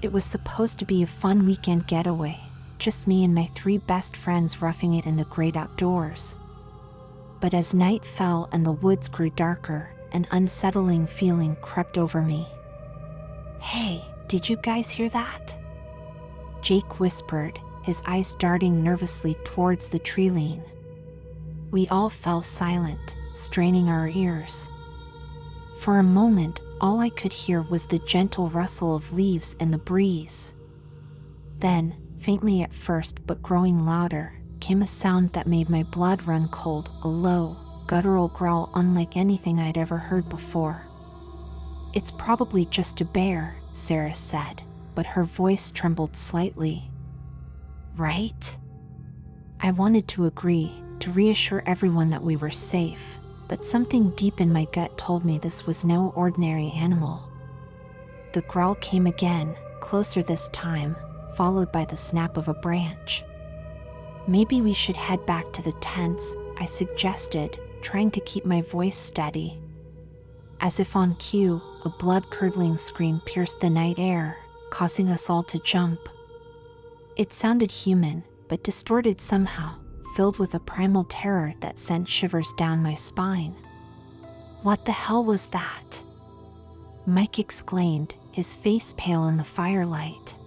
It was supposed to be a fun weekend getaway, just me and my 3 best friends roughing it in the great outdoors. But as night fell and the woods grew darker, an unsettling feeling crept over me. "Hey, did you guys hear that?" Jake whispered, his eyes darting nervously towards the tree-line. We all fell silent, straining our ears. For a moment, all I could hear was the gentle rustle of leaves in the breeze. Then, faintly at first but growing louder, came a sound that made my blood run cold, a low, guttural growl unlike anything I'd ever heard before. "It's probably just a bear," Sarah said, but her voice trembled slightly. "Right?" I wanted to agree, to reassure everyone that we were safe, but something deep in my gut told me this was no ordinary animal. The growl came again, closer this time, followed by the snap of a branch. "Maybe we should head back to the tents," I suggested, trying to keep my voice steady. As if on cue, a blood-curdling scream pierced the night air, causing us all to jump. It sounded human, but distorted somehow, filled with a primal terror that sent shivers down my spine. "What the hell was that?" Mike exclaimed, his face pale in the firelight.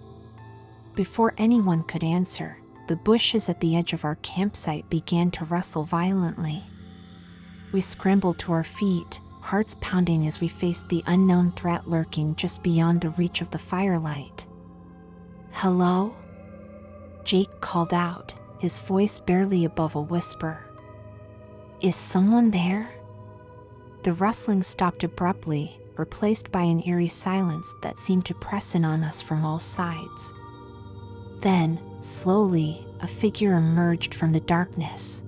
Before anyone could answer, the bushes at the edge of our campsite began to rustle violently. We scrambled to our feet, hearts pounding as we faced the unknown threat lurking just beyond the reach of the firelight. "Hello?" Jake called out, his voice barely above a whisper. "Is someone there?" The rustling stopped abruptly, replaced by an eerie silence that seemed to press in on us from all sides. Then, slowly, a figure emerged from the darkness.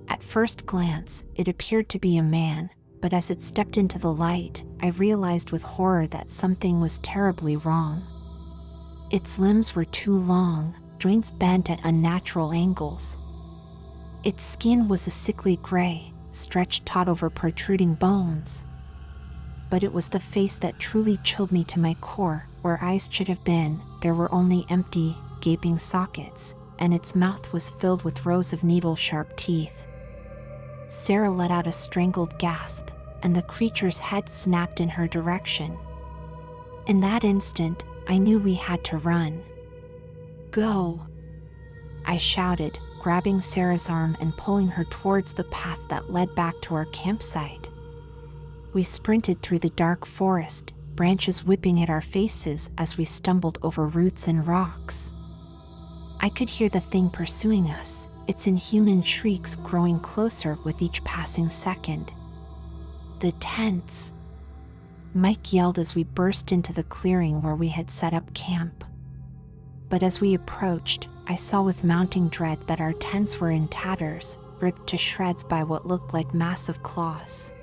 At first glance, it appeared to be a man, but as it stepped into the light, I realized with horror that something was terribly wrong. Its limbs were too long, joints bent at unnatural angles. Its skin was a sickly gray, stretched taut over protruding bones. But it was the face that truly chilled me to my core. Where eyes should have been, there were only empty, gaping sockets, and its mouth was filled with rows of needle-sharp teeth. Sarah let out a strangled gasp, and the creature's head snapped in her direction. In that instant, I knew we had to run. "Go!" I shouted, grabbing Sarah's arm and pulling her towards the path that led back to our campsite. We sprinted through the dark forest, branches whipping at our faces as we stumbled over roots and rocks. I could hear the thing pursuing us, its inhuman shrieks growing closer with each passing second. "The tents!" Mike yelled as we burst into the clearing where we had set up camp. But as we approached, I saw with mounting dread that our tents were in tatters, ripped to shreds by what looked like massive claws.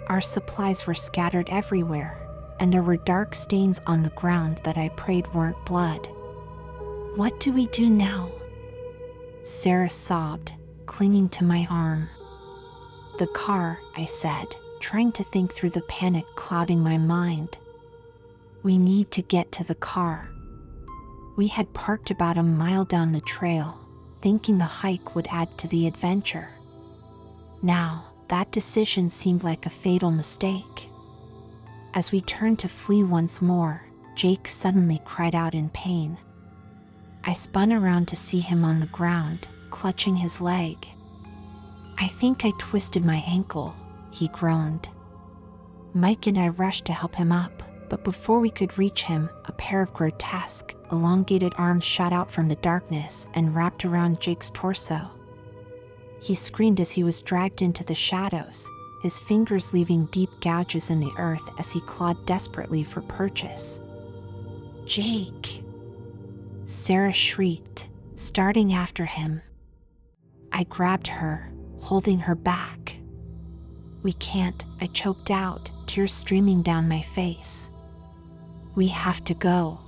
Our supplies were scattered everywhere, and there were dark stains on the ground that I prayed weren't blood. "What do we do now?" Sarah sobbed, clinging to my arm. "The car," I said, trying to think through the panic clouding my mind. "We need to get to the car." We had parked about a mile down the trail, thinking the hike would add to the adventure. Now, that decision seemed like a fatal mistake. As we turned to flee once more, Jake suddenly cried out in pain. I spun around to see him on the ground, clutching his leg. "I think I twisted my ankle," he groaned. Mike and I rushed to help him up, but before we could reach him, a pair of grotesque, elongated arms shot out from the darkness and wrapped around Jake's torso. He screamed as he was dragged into the shadows, his fingers leaving deep gouges in the earth as he clawed desperately for purchase. "Jake!" Sarah shrieked, starting after him. I grabbed her, holding her back. "We can't," I choked out, tears streaming down my face. "We have to go.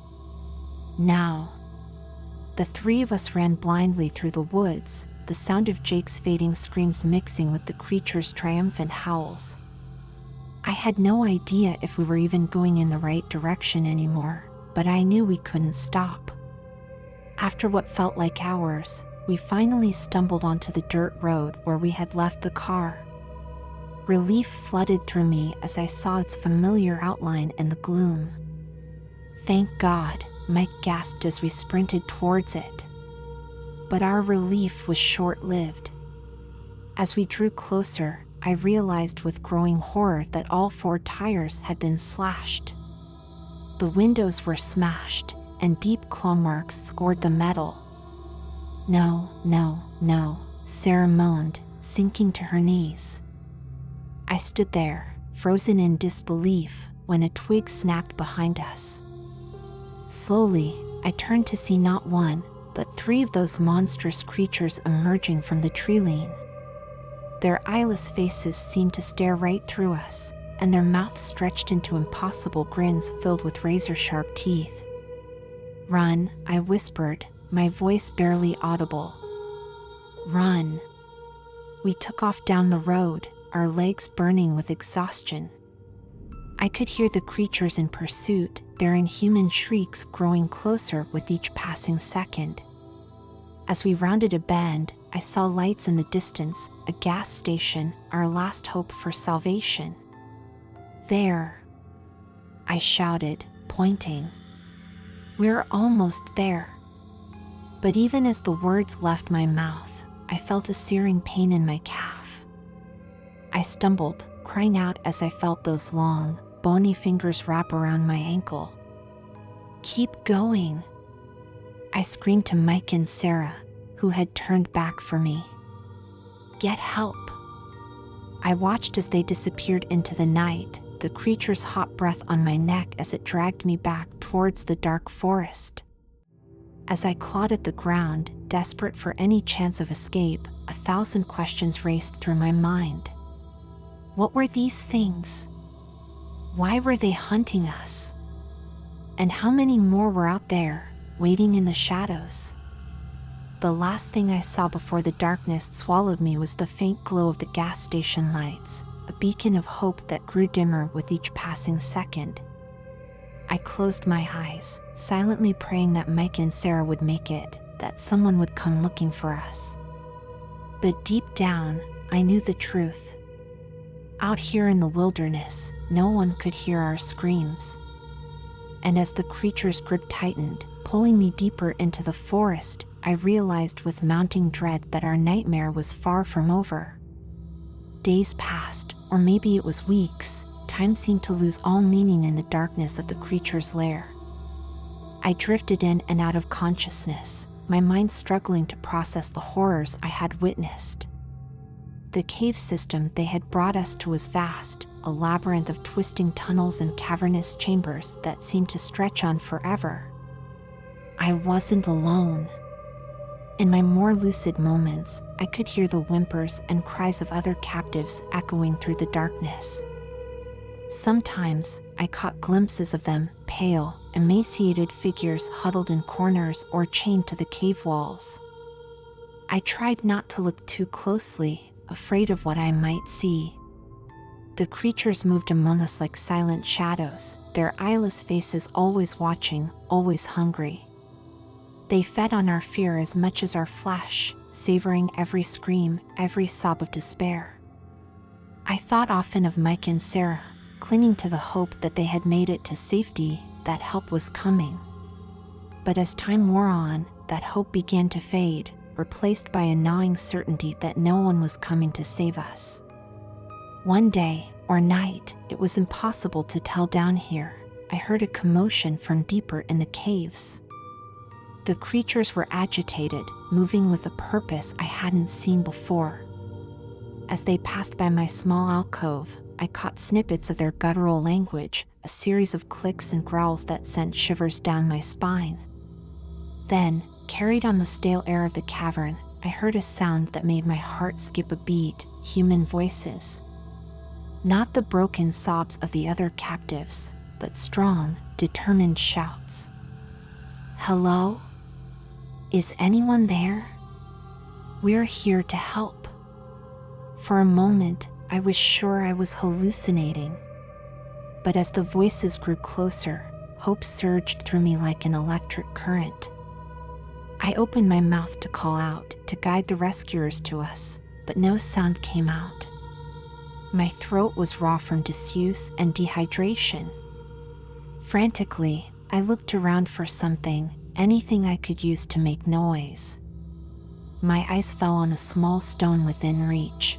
Now." The 3 of us ran blindly through the woods, the sound of Jake's fading screams mixing with the creature's triumphant howls. I had no idea if we were even going in the right direction anymore, but I knew we couldn't stop. After what felt like hours, we finally stumbled onto the dirt road where we had left the car. Relief flooded through me as I saw its familiar outline in the gloom. "Thank God," Mike gasped as we sprinted towards it. But our relief was short-lived. As we drew closer, I realized with growing horror that all 4 tires had been slashed. The windows were smashed, and deep claw marks scored the metal. "No, no, no," Sarah moaned, sinking to her knees. I stood there, frozen in disbelief, when a twig snapped behind us. Slowly, I turned to see not 1, but 3 of those monstrous creatures emerging from the tree-line. Their eyeless faces seemed to stare right through us, and their mouths stretched into impossible grins filled with razor-sharp teeth. "Run," I whispered, my voice barely audible. "Run." We took off down the road, our legs burning with exhaustion. I could hear the creatures in pursuit, their inhuman shrieks growing closer with each passing second. As we rounded a bend, I saw lights in the distance, a gas station, our last hope for salvation. "There!" I shouted, pointing. "We're almost there." But even as the words left my mouth, I felt a searing pain in my calf. I stumbled, crying out as I felt those long, bony fingers wrap around my ankle. "Keep going!" I screamed to Mike and Sarah, who had turned back for me. "Get help!" I watched as they disappeared into the night, the creature's hot breath on my neck as it dragged me back towards the dark forest. As I clawed at the ground, desperate for any chance of escape, 1,000 questions raced through my mind. What were these things? Why were they hunting us? And how many more were out there, waiting in the shadows? The last thing I saw before the darkness swallowed me was the faint glow of the gas station lights, a beacon of hope that grew dimmer with each passing second. I closed my eyes, silently praying that Mike and Sarah would make it, that someone would come looking for us. But deep down, I knew the truth. Out here in the wilderness, no one could hear our screams. And as the creature's grip tightened, pulling me deeper into the forest, I realized with mounting dread that our nightmare was far from over. Days passed, or maybe it was weeks. Time seemed to lose all meaning in the darkness of the creature's lair. I drifted in and out of consciousness, my mind struggling to process the horrors I had witnessed. The cave system they had brought us to was vast, a labyrinth of twisting tunnels and cavernous chambers that seemed to stretch on forever. I wasn't alone. In my more lucid moments, I could hear the whimpers and cries of other captives echoing through the darkness. Sometimes, I caught glimpses of them, pale, emaciated figures huddled in corners or chained to the cave walls. I tried not to look too closely, afraid of what I might see. The creatures moved among us like silent shadows, their eyeless faces always watching, always hungry. They fed on our fear as much as our flesh, savoring every scream, every sob of despair. I thought often of Mike and Sarah, clinging to the hope that they had made it to safety, that help was coming. But as time wore on, that hope began to fade, replaced by a gnawing certainty that no one was coming to save us. One day, or night, it was impossible to tell down here, I heard a commotion from deeper in the caves. The creatures were agitated, moving with a purpose I hadn't seen before. As they passed by my small alcove, I caught snippets of their guttural language, a series of clicks and growls that sent shivers down my spine. Then, carried on the stale air of the cavern, I heard a sound that made my heart skip a beat, human voices. Not the broken sobs of the other captives, but strong, determined shouts. "Hello? Is anyone there? We're here to help." For a moment, I was sure I was hallucinating. But as the voices grew closer, Hope surged through me like an electric current. I opened my mouth to call out, to guide the rescuers to us, but no sound came out. My throat was raw from disuse and dehydration. Frantically, I looked around for something, anything I could use to make noise. My eyes fell on a small stone within reach.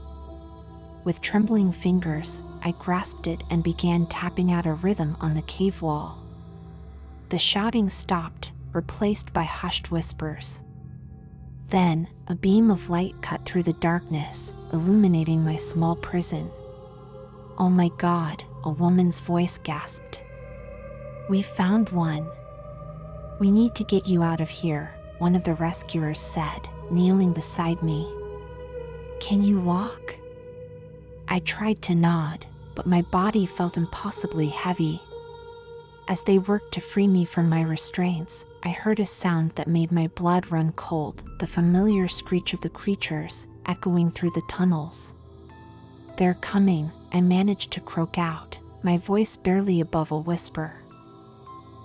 With trembling fingers, I grasped it and began tapping out a rhythm on the cave wall. The shouting stopped, replaced by hushed whispers. Then, a beam of light cut through the darkness, illuminating my small prison. "Oh my God," a woman's voice gasped. "We found one." "We need to get you out of here," one of the rescuers said, kneeling beside me. "Can you walk?" I tried to nod, but my body felt impossibly heavy. As they worked to free me from my restraints, I heard a sound that made my blood run cold, the familiar screech of the creatures, echoing through the tunnels. "They're coming," I managed to croak out, my voice barely above a whisper.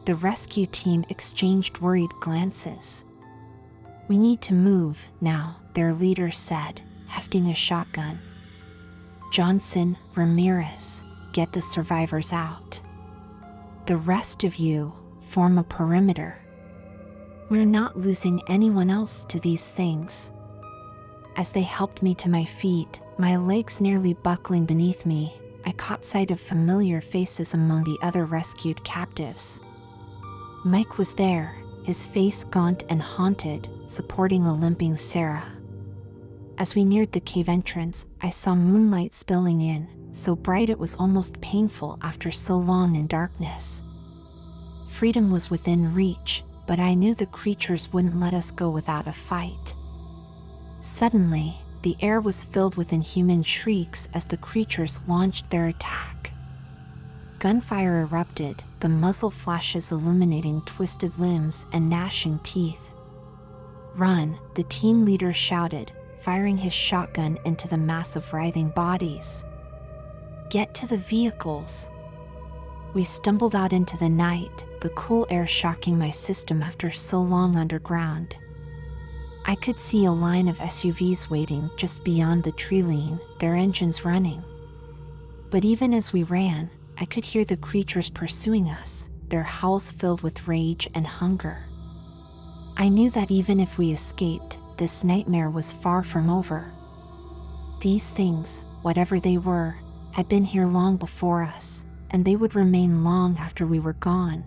The rescue team exchanged worried glances. "We need to move now," their leader said, hefting a shotgun. "Johnson, Ramirez, get the survivors out. The rest of you, form a perimeter. We're not losing anyone else to these things." As they helped me to my feet, my legs nearly buckling beneath me, I caught sight of familiar faces among the other rescued captives. Mike was there, his face gaunt and haunted, supporting a limping Sarah. As we neared the cave entrance, I saw moonlight spilling in, so bright it was almost painful after so long in darkness. Freedom was within reach, but I knew the creatures wouldn't let us go without a fight. Suddenly, the air was filled with inhuman shrieks as the creatures launched their attack. Gunfire erupted, the muzzle flashes illuminating twisted limbs and gnashing teeth. "Run," the team leader shouted, firing his shotgun into the mass of writhing bodies. "Get to the vehicles." We stumbled out into the night, the cool air shocking my system after so long underground. I could see a line of SUVs waiting just beyond the tree line, their engines running. But even as we ran, I could hear the creatures pursuing us, their howls filled with rage and hunger. I knew that even if we escaped, this nightmare was far from over. These things, whatever they were, had been here long before us, and they would remain long after we were gone.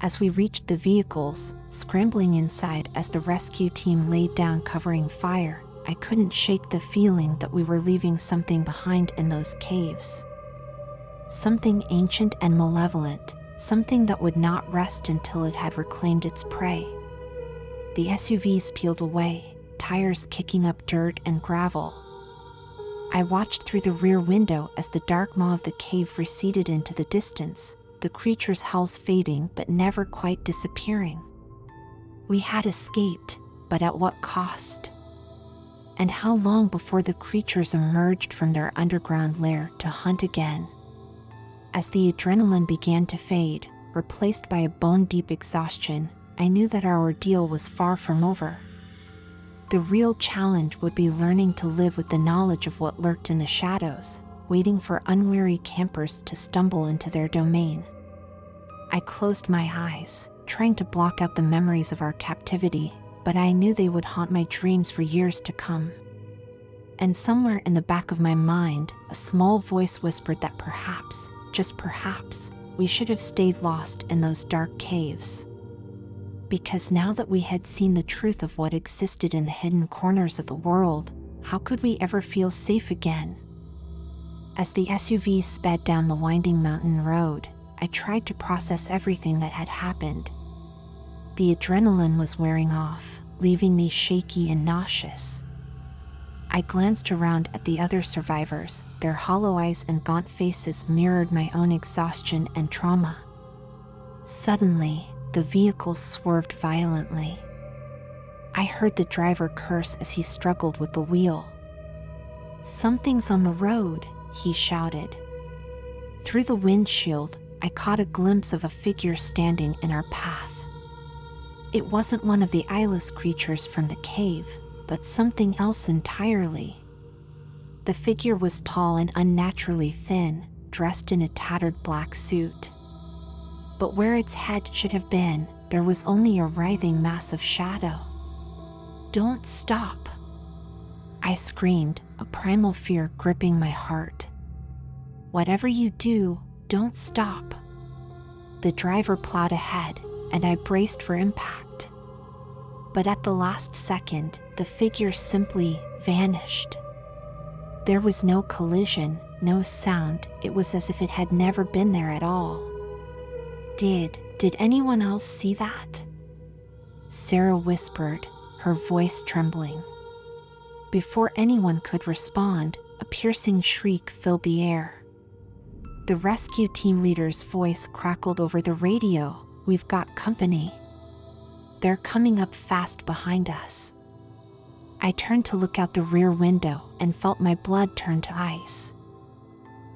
As we reached the vehicles, scrambling inside as the rescue team laid down covering fire, I couldn't shake the feeling that we were leaving something behind in those caves. Something ancient and malevolent, something that would not rest until it had reclaimed its prey. The SUVs peeled away, tires kicking up dirt and gravel. I watched through the rear window as the dark maw of the cave receded into the distance, the creature's howls fading but never quite disappearing. We had escaped, but at what cost? And how long before the creatures emerged from their underground lair to hunt again? As the adrenaline began to fade, replaced by a bone-deep exhaustion, I knew that our ordeal was far from over. The real challenge would be learning to live with the knowledge of what lurked in the shadows, waiting for unwary campers to stumble into their domain. I closed my eyes, trying to block out the memories of our captivity, but I knew they would haunt my dreams for years to come. And somewhere in the back of my mind, a small voice whispered that perhaps, just perhaps, we should have stayed lost in those dark caves. Because now that we had seen the truth of what existed in the hidden corners of the world, how could we ever feel safe again? As the SUVs sped down the winding mountain road, I tried to process everything that had happened. The adrenaline was wearing off, leaving me shaky and nauseous. I glanced around at the other survivors, their hollow eyes and gaunt faces mirrored my own exhaustion and trauma. Suddenly, the vehicle swerved violently. I heard the driver curse as he struggled with the wheel. "Something's on the road," he shouted. Through the windshield, I caught a glimpse of a figure standing in our path. It wasn't one of the eyeless creatures from the cave, but something else entirely. The figure was tall and unnaturally thin, dressed in a tattered black suit. But where its head should have been, there was only a writhing mass of shadow. "Don't stop!" I screamed, a primal fear gripping my heart. "Whatever you do, don't stop." The driver plowed ahead, and I braced for impact. But at the last second, the figure simply vanished. There was no collision, no sound. It was as if it had never been there at all. Did anyone else see that?" Sarah whispered, her voice trembling. Before anyone could respond, a piercing shriek filled the air. The rescue team leader's voice crackled over the radio. "We've got company. They're coming up fast behind us." I turned to look out the rear window and felt my blood turn to ice.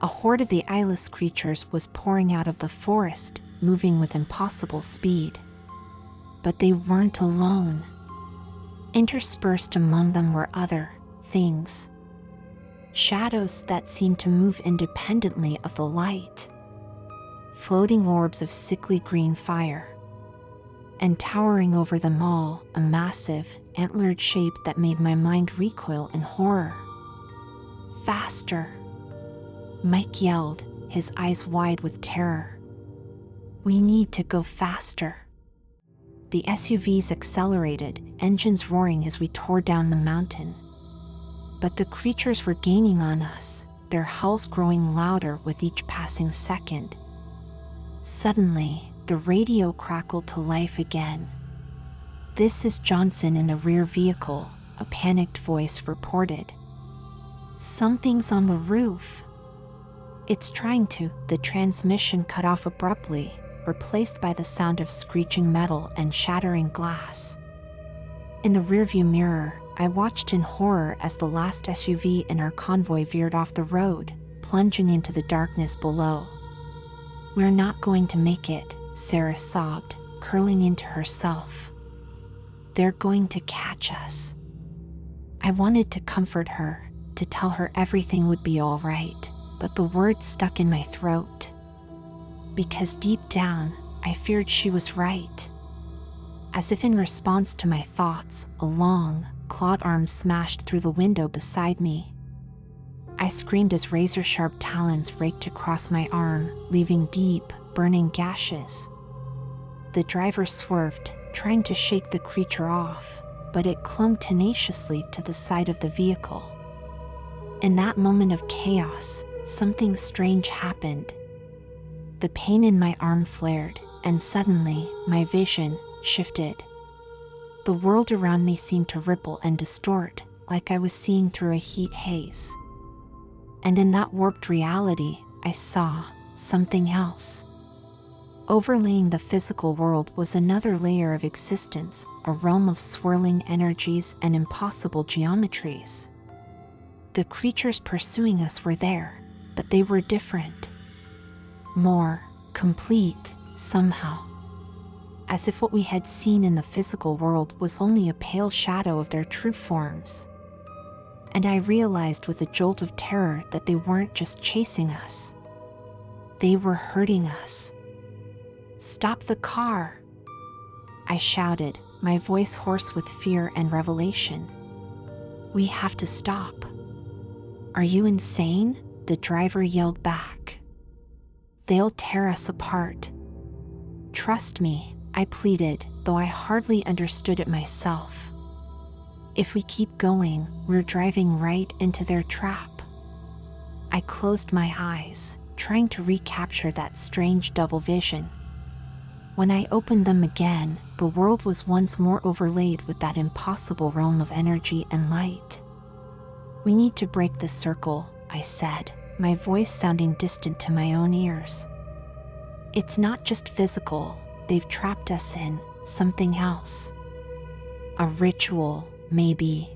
A horde of the eyeless creatures was pouring out of the forest, moving with impossible speed. But they weren't alone. Interspersed among them were other things. Shadows that seemed to move independently of the light. Floating orbs of sickly green fire. And towering over them all, a massive, antlered shape that made my mind recoil in horror. "Faster!" Mike yelled, his eyes wide with terror. "We need to go faster." The SUVs accelerated, engines roaring as we tore down the mountain. But the creatures were gaining on us, their howls growing louder with each passing second. Suddenly, the radio crackled to life again. "This is Johnson in the rear vehicle," a panicked voice reported. "Something's on the roof." "It's trying to." The transmission cut off abruptly, replaced by the sound of screeching metal and shattering glass. In the rearview mirror, I watched in horror as the last SUV in our convoy veered off the road, plunging into the darkness below. "We're not going to make it," Sarah sobbed, curling into herself. "They're going to catch us." I wanted to comfort her, to tell her everything would be all right, but the words stuck in my throat. Because deep down, I feared she was right. As if in response to my thoughts, a long, clawed arm smashed through the window beside me. I screamed as razor-sharp talons raked across my arm, leaving deep, burning gashes. The driver swerved, trying to shake the creature off, but it clung tenaciously to the side of the vehicle. In that moment of chaos, something strange happened. The pain in my arm flared, and suddenly, my vision shifted. The world around me seemed to ripple and distort, like I was seeing through a heat haze. And in that warped reality, I saw something else. Overlaying the physical world was another layer of existence, a realm of swirling energies and impossible geometries. The creatures pursuing us were there, but they were different. More complete, somehow. As if what we had seen in the physical world was only a pale shadow of their true forms. And I realized with a jolt of terror that they weren't just chasing us. They were hurting us. "Stop the car!" I shouted, my voice hoarse with fear and revelation. "We have to stop." "Are you insane?" the driver yelled back. "They'll tear us apart." "Trust me," I pleaded, though I hardly understood it myself. "If we keep going, we're driving right into their trap." I closed my eyes, trying to recapture that strange double vision. When I opened them again, the world was once more overlaid with that impossible realm of energy and light. "We need to break the circle," I said, my voice sounding distant to my own ears. "It's not just physical, they've trapped us in something else. A ritual, maybe."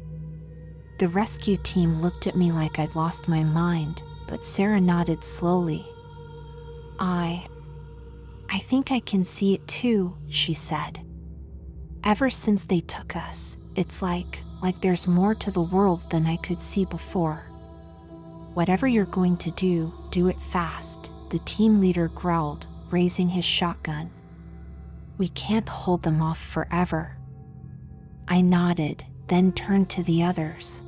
The rescue team looked at me like I'd lost my mind, but Sarah nodded slowly. "I think I can see it too," she said. "Ever since they took us, it's like there's more to the world than I could see before." "Whatever you're going to do it fast," the team leader growled, raising his shotgun. "We can't hold them off forever." I nodded, then turned to the others.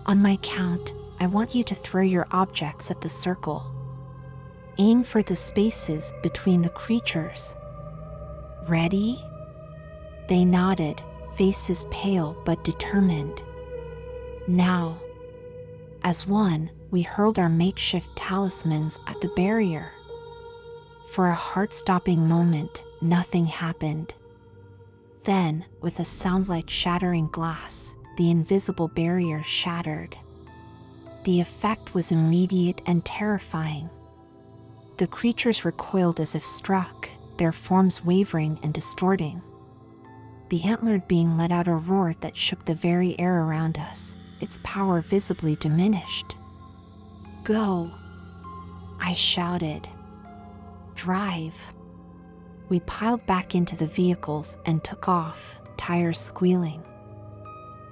"On my count, I want you to throw your objects at the circle. Aim for the spaces between the creatures. Ready?" They nodded, faces pale but determined. "Now." As one, we hurled our makeshift talismans at the barrier. For a heart-stopping moment, nothing happened. Then, with a sound like shattering glass, the invisible barrier shattered. The effect was immediate and terrifying. The creatures recoiled as if struck, their forms wavering and distorting. The antlered being let out a roar that shook the very air around us, its power visibly diminished. "Go!" I shouted. "Drive!" We piled back into the vehicles and took off, tires squealing.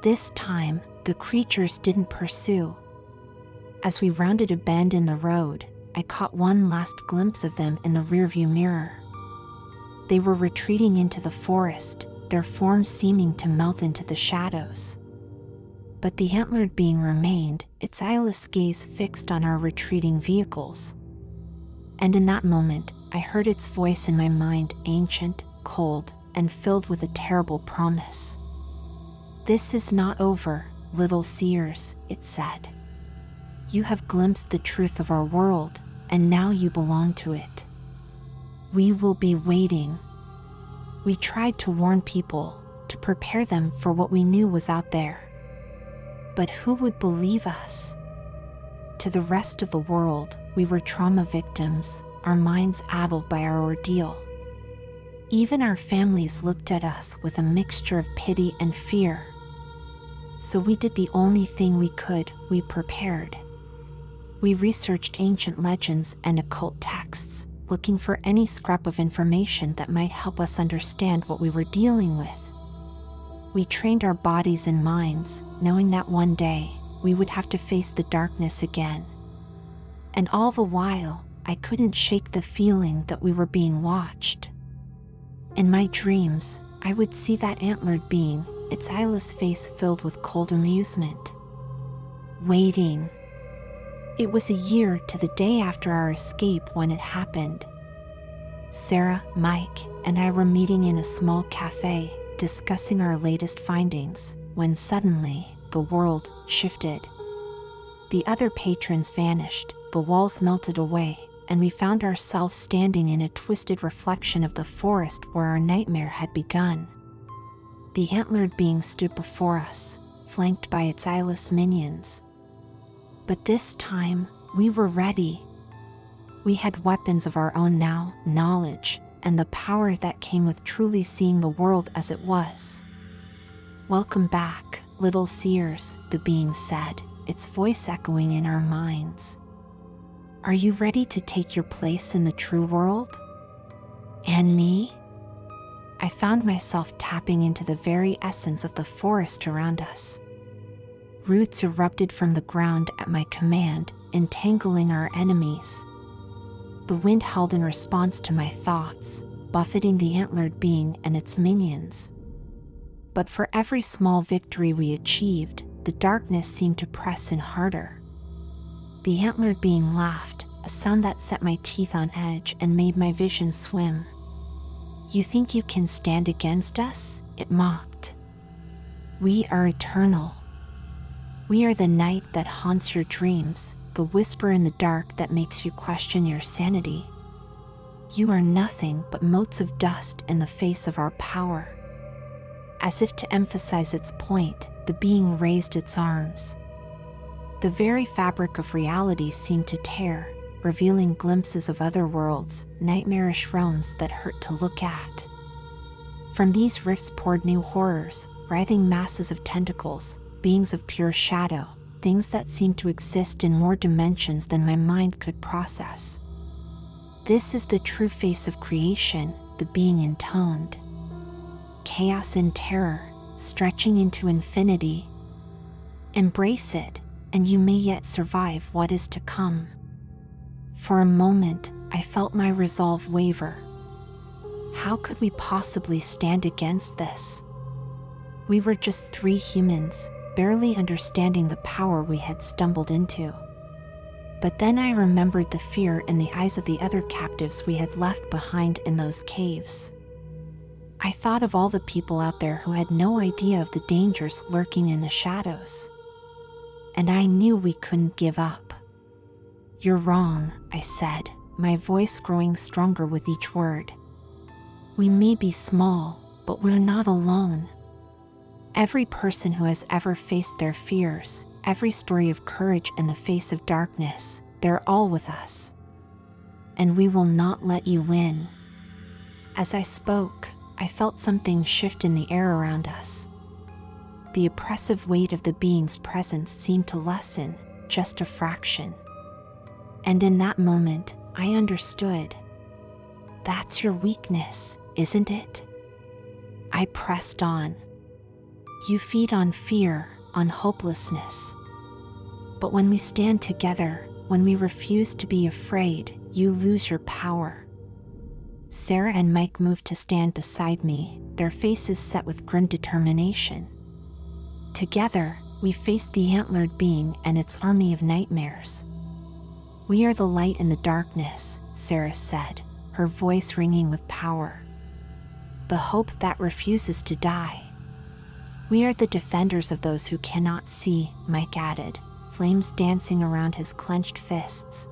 This time, the creatures didn't pursue. As we rounded a bend in the road, I caught one last glimpse of them in the rearview mirror. They were retreating into the forest, their forms seeming to melt into the shadows. But the antlered being remained, its eyeless gaze fixed on our retreating vehicles. And in that moment, I heard its voice in my mind, ancient, cold, and filled with a terrible promise. "This is not over, little seers," it said. "You have glimpsed the truth of our world, and now you belong to it. We will be waiting." We tried to warn people, to prepare them for what we knew was out there. But who would believe us? To the rest of the world, we were trauma victims, our minds addled by our ordeal. Even our families looked at us with a mixture of pity and fear. So we did the only thing we could, we prepared. We researched ancient legends and occult texts, looking for any scrap of information that might help us understand what we were dealing with. We trained our bodies and minds, knowing that one day, we would have to face the darkness again. And all the while, I couldn't shake the feeling that we were being watched. In my dreams, I would see that antlered being, its eyeless face filled with cold amusement. Waiting. It was a year to the day after our escape when it happened. Sarah, Mike, and I were meeting in a small cafe, discussing our latest findings, when suddenly, the world shifted. The other patrons vanished, the walls melted away, and we found ourselves standing in a twisted reflection of the forest where our nightmare had begun. The antlered being stood before us, flanked by its eyeless minions. But this time, we were ready. We had weapons of our own now, knowledge, and the power that came with truly seeing the world as it was. "Welcome back, little seers," the being said, its voice echoing in our minds. "Are you ready to take your place in the true world? And me?" I found myself tapping into the very essence of the forest around us. Roots erupted from the ground at my command, entangling our enemies. The wind howled in response to my thoughts, buffeting the antlered being and its minions. But for every small victory we achieved, the darkness seemed to press in harder. The antlered being laughed, a sound that set my teeth on edge and made my vision swim. "You think you can stand against us?" it mocked. "We are eternal. We are the night that haunts your dreams, the whisper in the dark that makes you question your sanity. You are nothing but motes of dust in the face of our power." As if to emphasize its point, the being raised its arms. The very fabric of reality seemed to tear, revealing glimpses of other worlds, nightmarish realms that hurt to look at. From these rifts poured new horrors, writhing masses of tentacles, beings of pure shadow, things that seemed to exist in more dimensions than my mind could process. This is the true face of creation, the being intoned. Chaos and terror, stretching into infinity. Embrace it, and you may yet survive what is to come. For a moment, I felt my resolve waver. How could we possibly stand against this? We were just 3 humans, barely understanding the power we had stumbled into. But then I remembered the fear in the eyes of the other captives we had left behind in those caves. I thought of all the people out there who had no idea of the dangers lurking in the shadows. And I knew we couldn't give up. "You're wrong," I said, my voice growing stronger with each word. "We may be small, but we're not alone. Every person who has ever faced their fears, every story of courage in the face of darkness, they're all with us. And we will not let you win." As I spoke, I felt something shift in the air around us. The oppressive weight of the being's presence seemed to lessen, just a fraction. And in that moment, I understood. "That's your weakness, isn't it?" I pressed on. "You feed on fear, on hopelessness. But when we stand together, when we refuse to be afraid, you lose your power." Sarah and Mike moved to stand beside me, their faces set with grim determination. Together, we faced the antlered being and its army of nightmares. "We are the light in the darkness," Sarah said, her voice ringing with power. "The hope that refuses to die. We are the defenders of those who cannot see," Mike added, flames dancing around his clenched fists.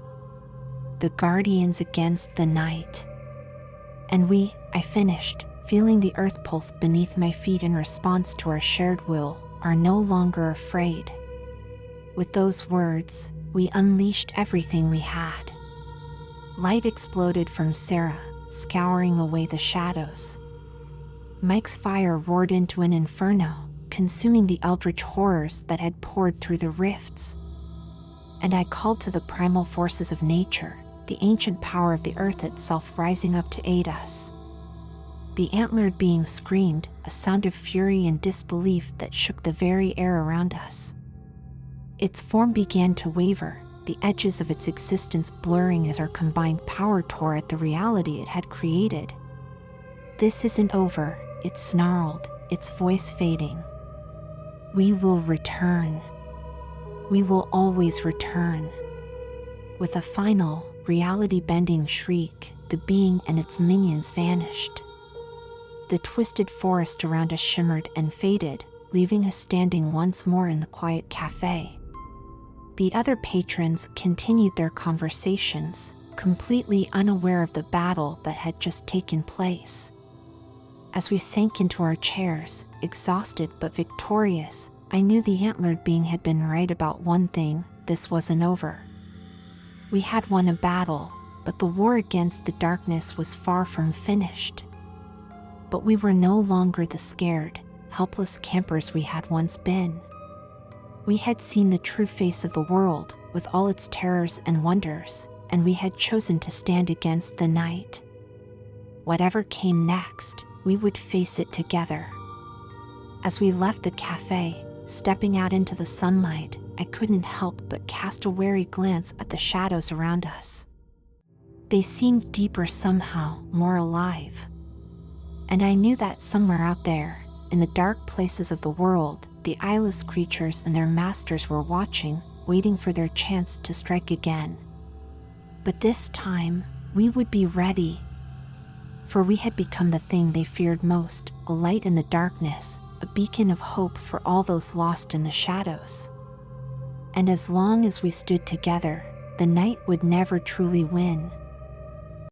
"The guardians against the night." "And we," I finished, feeling the earth pulse beneath my feet in response to our shared will, "are no longer afraid." With those words, we unleashed everything we had. Light exploded from Sarah, scouring away the shadows. Mike's fire roared into an inferno, consuming the eldritch horrors that had poured through the rifts. And I called to the primal forces of nature, the ancient power of the earth itself rising up to aid us. The antlered being screamed, a sound of fury and disbelief that shook the very air around us. Its form began to waver, the edges of its existence blurring as our combined power tore at the reality it had created. "This isn't over," it snarled, its voice fading. "We will return. We will always return." With a final, reality-bending shriek, the being and its minions vanished. The twisted forest around us shimmered and faded, leaving us standing once more in the quiet cafe. The other patrons continued their conversations, completely unaware of the battle that had just taken place. As we sank into our chairs, exhausted but victorious, I knew the antlered being had been right about one thing: this wasn't over. We had won a battle, but the war against the darkness was far from finished. But we were no longer the scared, helpless campers we had once been. We had seen the true face of the world, with all its terrors and wonders, and we had chosen to stand against the night. Whatever came next, we would face it together. As we left the cafe, stepping out into the sunlight, I couldn't help but cast a wary glance at the shadows around us. They seemed deeper somehow, more alive. And I knew that somewhere out there, in the dark places of the world, the eyeless creatures and their masters were watching, waiting for their chance to strike again. But this time, we would be ready. For we had become the thing they feared most, a light in the darkness, a beacon of hope for all those lost in the shadows. And as long as we stood together, the night would never truly win.